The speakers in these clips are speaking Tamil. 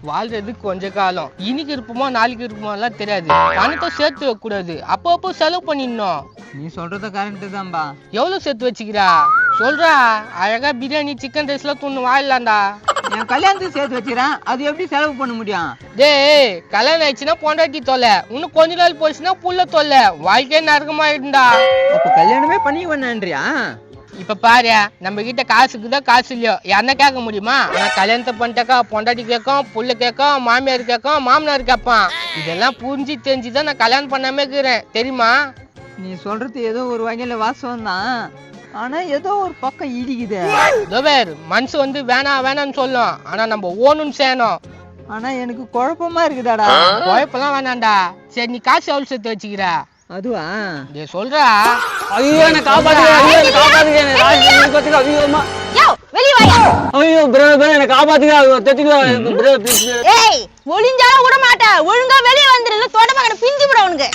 வாழ்றது கொஞ்ச காலம், இன்னைக்கு இருப்போமோ நாளைக்கு இருப்போமோ எல்லாம் தெரியாது. பணத்தை சேர்த்து வைக்க கூடாது, அப்போ செலவு பண்ணிடணும். நீ சொல்றது கரெக்டு தான்பா. எவ்வளவு சேர்த்து வச்சுக்கிறா சொல்றா? அழகா பிரியாணி சிக்கன் ரைஸ் எல்லாம் துண்ணு வாழலாம்டா. என் கல்யாணத்துக்கு சேர்த்து வச்சுக்கிறேன், அது எப்படி செலவு பண்ண முடியும்? டேய், கல்யாணம் ஆயிடுச்சுன்னா பொண்டாட்டி தொலை, இன்னும் கொஞ்ச நாள் போச்சுன்னா புள்ள தொலை, வாழ்க்கையே நரகமாயிடும்டா. அப்ப கல்யாணமே பண்ணி பண்ணன்றியா? இப்ப பாரு, நம்ம கிட்ட காசுக்குதான் காசு இல்லையோ யாருன்னா கேட்க முடியுமா? நான் கல்யாணத்தை பண்ணிட்டாக்கா பொண்டாட்டி கேட்கும், புள்ள கேட்கும், மாமியார் கேட்கும், மாமனார் கேட்பான். இதெல்லாம் புரிஞ்சு தெரிஞ்சுதான் நான் கல்யாணம் பண்ணாம இருக்கிறேன், தெரியுமா? நீ சொல்றது ஏதோ ஒரு வகையில வாசம் தான், ஆனா ஏதோ ஒரு பக்கம் இடிக்குது. வேறு மனசு வந்து வேணான்னு சொல்லும், ஆனா நம்ம ஓணுன்னு செய்யணும். ஆனா எனக்கு குழப்பமா இருக்குதாடா. குழப்பெல்லாம் வேணாண்டா. சரி, நீ காசு எவ்வளவு சேர்த்து வச்சுக்கிற? அதுவா சொல்றா. ஐயோ என்ன காப்பாத்துங்க, ஐயோ ப்ரோ என்ன காப்பாத்துங்க, ஒளிஞ்சாலும் விட மாட்டேன், ஒழுங்கா வெளியே வந்துரு, தொடப்பாடு பிஞ்சு விட உனக்கு.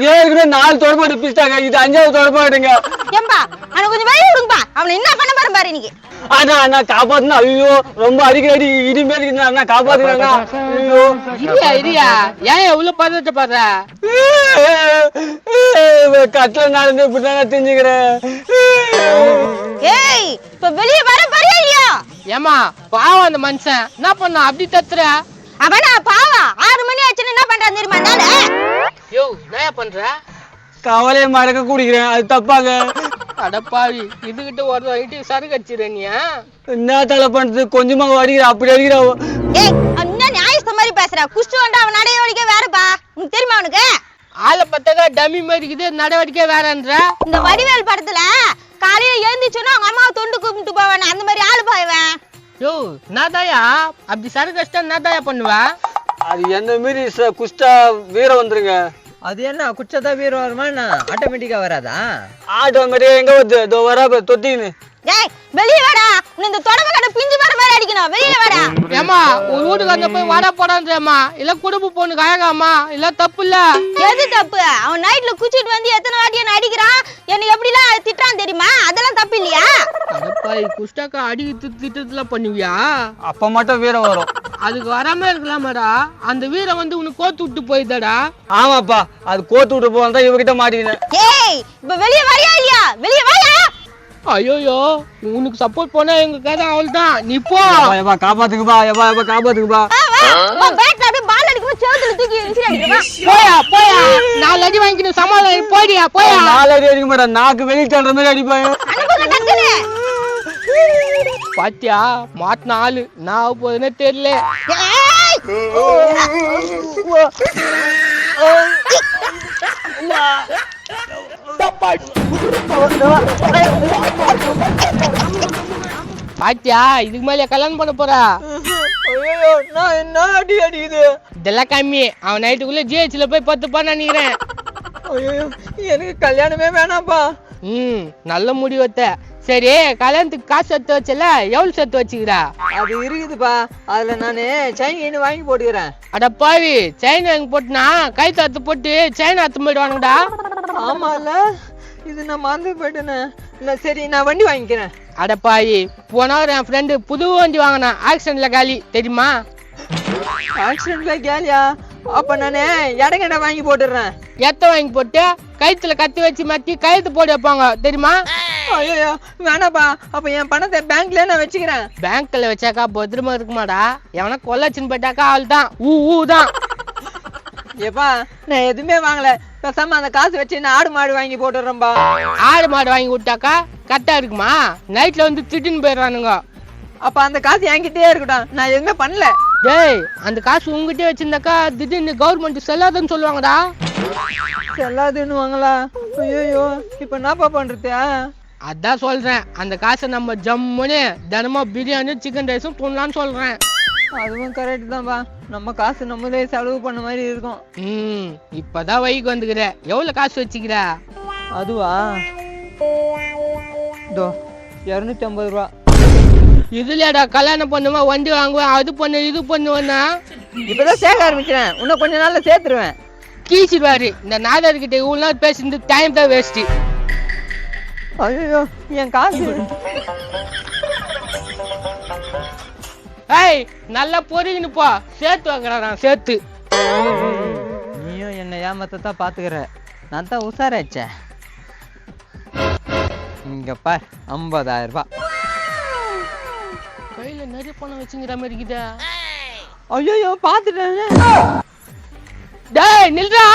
ஏற்கனவே 4 தொடப்பாடு பிடிச்சிட்டாங்க, இது 5வது தொடப்பாடுங்க. ஏம்பா அவனை கொஞ்சம் வெளியே விடுங்கப்பா, அவனை என்ன பண்ண பாரு இன்னைக்கு. அண்ணா காப்பாத்துனா, ஐயோ ரொம்ப அடிக்கடி இனிமேல் அண்ணா காப்பாத்துங்க. இரியா ஏன் எவ்வளவு பதட்டப்படுற? கட்டில நடந்து இப்படிதான் தெரிஞ்சுக்கிறேன். ஏய் இப்ப வெளியே வர பாரியா இல்லையா? ஏமா பாவம் அந்த மனுஷன் என்ன பண்ணா அப்படி தத்துற? அவனா பாவா 6 மணி ஆச்சுன்னு என்ன பண்றான் தெரியுமா? நானே யோ என்ன பண்ற? கவலையை மறக்க குடிக்கிறேன், அது தப்பாங்க. அடப்பாவி, இதுகிட்ட ஒரு ஐட்டி சரக்கு அடிச்சிட நீ என்ன தலை பண்றது? கொஞ்சமா அடிக்கிற, அப்படி அடிக்கிறா. ஏய் என்ன நியாயஸ்த மாதிரி பேசுற? குஷ்டு வந்தா அவன் நடவடிக்கை வேறப்பா, உனக்கு தெரியுமா? அவனுக்கு ஆளை பத்தக்கா டம்மி மாதிரி இருக்குது, நடவடிக்கை வேறன்ற. இந்த வடிவேல் படத்துல காலையில எழுந்திச்சுன்னா அவங்க அம்மாவை தொண்டு கும்பிட்டு போவேன், அந்த மாதிரி ஆளு போவேன். யோ நாதாயா அப்படி சரக்கு அடிச்சா நாதாயா பண்ணுவா? அது என்ன மீறி குஷ்டா வீர வந்துருங்க. அது என்ன குச்சதா வீர வருமா என்ன? ஆட்டோமேட்டிக்கா வராதா? ஆட்டோமேட்டிக்கா எங்க வருது? இதோ வரா தொட்டின்னு. ஏய் வெளிய வாடா, உன்னை இந்த தொடம கடை பிஞ்சு வர மாதிரி அடிக்கணும், வெளிய வாடா. ஏமா ஒரு வீட்டுக்கு போய் வாடா போடான்றேம்மா, இல்ல குடும்ப பொண்ணுக்கு அழகாமா, இல்ல தப்பு இல்ல. எது தப்பு? அவன் நைட்ல குச்சிட்டு வந்து எத்தனை வாட்டி என்ன அடிக்கிறான், என்ன எப்படிலாம் திட்டுறான் தெரியுமா? அதெல்லாம் தப்பு இல்லையா? அடப்பாய், குஷ்டாக்கா அடிக்கிட்டு திட்டத்துல பண்ணுவியா? அப்ப மட்டும் வீரம் வரும், அதுக்கு வராம இருக்கலாமாடா? அந்த வீரம் வந்து உனக்கு கோத்து விட்டு போயிதாடா. ஆமாப்பா, அது கோத்து விட்டு போதான் இவகிட்ட மாட்டிக்கினேன். ஏய் இப்ப வெளிய வரியா இல்லையா? வெளிய வாயா. ஐயோ உனக்கு சப்போர்ட் பண்ணா எங்க கதை அவள்தான், நீ போ. காப்பாத்துக்குப்பா, காப்பாத்துக்குப்பா. வா பேட்ல அப்படியே பால் அடிக்கும்போது சேத்துல தூக்கி விசிறி அடிக்குமா? போயா 4 அடி வாங்கிக்கணும், சமாளம் போடியா போயா. 4 அடி அடிக்க மாட்டேன், நாக்கு வெளியே தள்ளுற மாதிரி அடிப்பேன். பாத்தியா மாட்டின ஆளு நான் போதுன்னு தெரியல. பாத்தியா இதுக்கு மேல கல்யாணம் பண்ண போறா? என்ன அடி அடிக்குது? இதெல்லாம் கம்மி, அவன் நைட்டுக்குள்ள ஜிஹெச்ல போய் 10 பண்ண நினைக்கிறேன். எனக்கு கல்யாணமே வேணாம்ப்பா. நல்ல முடிவத்த. சரி, கல்யாணத்துக்கு காசு சேர்த்து வச்சல, எவ்வளவு சேர்த்து வச்சுக்கிறா? அது இருக்குதுப்பா, அதுல நானு செயின் வாங்கி போட்டுக்கிறேன். அட பாவி, செயின் வாங்கி போட்டுனா கைத்து அத்து போட்டு செயின் அத்து போயிடுவானுங்கடா. ஆமா இல்ல, இது நான் மறந்து போயிட்டேன்னு. இல்ல சரி, நான் வண்டி வாங்கிக்கிறேன். அட பாவி, போன என் ஃப்ரெண்டு புது வண்டி வாங்கினா, ஆக்சிடென்ட்ல காலி, தெரியுமா? ஆக்சிடென்ட்ல கேலியா? அப்ப நானு இடங்கடை வாங்கி போட்டுறேன். எத்த வாங்கி போட்டு கைத்துல கத்தி வச்சு மாட்டி கைத்து போட்டு வைப்பாங்க, தெரியுமா? ஐயோ வேணாப்பா, அப்ப என் பணத்தை பேங்க்ல நான் வச்சுக்கிறேன். பேங்க்ல வச்சாக்கா பத்திரமா இருக்குமாடா? எவனா கொள்ளச்சின்னு போயிட்டாக்கா அவள் தான் ஊதான். ஏப்பா நான் எதுவுமே வாங்கல, பேசாம அந்த காசு வச்சு நான் ஆடு மாடு வாங்கி போட்டுறேன்பா. ஆடு மாடு வாங்கி விட்டாக்கா கரெக்டா இருக்குமா? நைட்ல வந்து திட்டுன்னு போயிடுறானுங்க. அப்ப அந்த காசு என்கிட்டயே இருக்கட்டும், நான் எதுவுமே பண்ணல. டேய், அந்த காசு உங்ககிட்டே வச்சிருந்தாக்கா திடீர்னு கவர்மெண்ட் செல்லாதுன்னு சொல்லுவாங்கடா. செல்லாதுன்னு வாங்களா? ஐயோ இப்ப என்னப்பா பண்றது? அதான் சொல்றேன், அந்த காசை நம்ம ஜம்முன்னு தினமும் பிரியாணி சிக்கன் ரைஸும் தூண்டலான்னு சொல்றேன். அதுவும் கரெக்ட் தான்பா, நம்ம காசு நம்மளே செலவு பண்ண மாதிரி இருக்கும். இப்பதான் வைக்கு வந்துக்கிற. எவ்வளவு காசு வச்சுக்கிற? அதுவா, 250 ரூபா. இதுலடா கல்யாணம் பண்ணுவா, வண்டி வாங்குவேன், அது பண்ணு இது பண்ணுவேன்னா. இப்பதான் சேர்க்க ஆரம்பிக்கிறேன், இன்னும் கொஞ்ச நாள்ல சேர்த்துருவேன். கீச்சிடுவாரு இந்த நாதர்கிட்ட. இவ்வளவு நாள் பேசி டைம் தான் வேஸ்ட். ஐயோ என் காசு. ஏய் நல்லா பொறிக்கின்னு போ, சேர்த்து வைக்கிறேன் சேர்த்து. நீயும் என்ன ஏமாத்தான் பாத்துக்கிற, நான் தான் உசாராச்சேன். இங்க பார் 50,000 ரூபாய். கையில நிறைய பணம் வச்சுங்கிற மாதிரி இருக்குதா? ஐயோ பாத்துட்டேன். டேய் நில்றா.